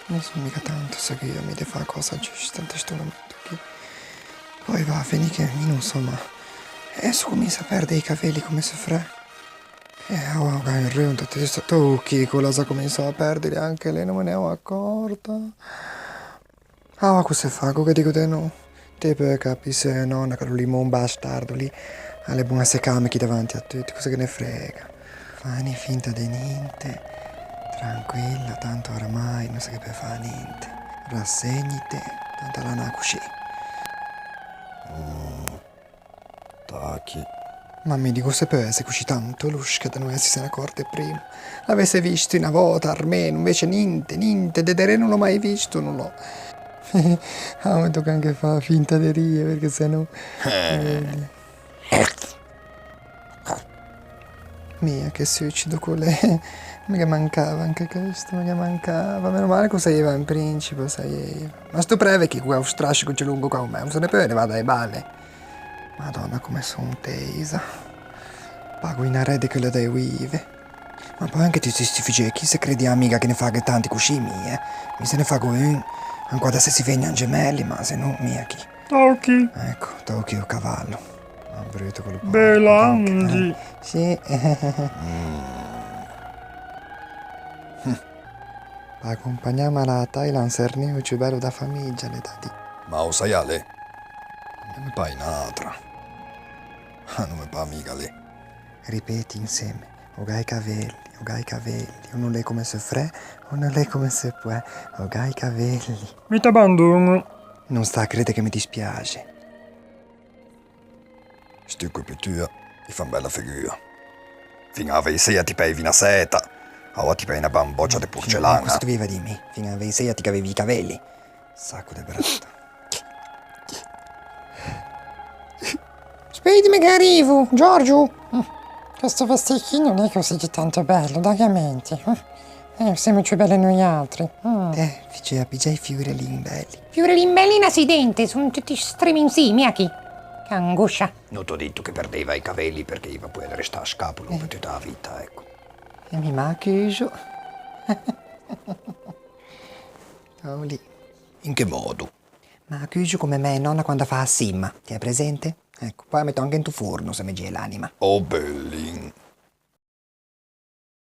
Non so mica tanto se io mi devo fare cosa giusta in questo momento qui. Poi va a finire che io non so, ma adesso comincia a perdere i capelli come se fra. In realtà ti sto tocchi, con la sa comincia a perdere anche lei, non me ne ho accorta. Ma cosa fa? Che dico te no? Te per capire se nonna che lì un bastardo lì alle buone secame chi davanti a tutti, cosa che ne frega. Fai finta di niente, tranquilla, tanto oramai non sai che per fare niente. Rassegnite, tanto la na così. Tacchi. Ma mi dico se per essere così tanto lusca da noi si se ne accorte prima. L'avesse visto una volta almeno, invece niente, Dedere non l'ho mai visto, non l'ho. Mi tocca anche fare finta di ridere perché sennò. Mia, che suicido con lei. Mica mancava anche questo, mica mancava. Meno male che sei in principe, sei. Ma sto breve che qua un strascico c'è lungo qua, ma non se ne può, ne vada ai balle. Madonna, come sono tesa. Pago in arede che le dai vive. Ma poi anche ti giustifici, chi se credi amica che ne fa che tanti cuscini, eh? Mi se ne fa con un. Ancora se si vengono gemelli, ma se no, mia chi. Tocchi. Ecco, tocchi il cavallo. Ma brutto quello qua. Belandi. Sì. Accompagniamo la Thailand Sernio più bello da famiglia, le dati. Ma o sai Ale? Non mi pa un'altra. Non mi pa mica lì. Ripeti insieme. Ogai cavelli, o non lei come se fre, o non lei come se può, ogai cavelli. Mi t'abbandono. Non sta a credere che mi dispiace. Sti qui più tua, ti fa bella figura. Fino a veisea ti pevi una seta, ora ti pei una bamboccia di porcellana. Cosa doveva dirmi? Fino a 26 ti che avevi i capelli. Sacco di brutta. Aspettami che arrivo, Giorgio. Questo vestito non è così tanto bello, vagamente. Siamo più belli noi altri. Faceva già i fiorellini belli. Fiorellini belli nasidenti, sono tutti streminzimi, chi? Che angoscia. Non t'ho detto che perdeva i capelli perché iva poi restare a scapolo per tutta la vita, ecco. E mi macchio. Oh lì. In che modo? Ma chiuso come me nonna quando fa a simma, ti hai presente? Ecco, poi la metto anche in tuo forno se mi gira l'anima. Oh, bellin.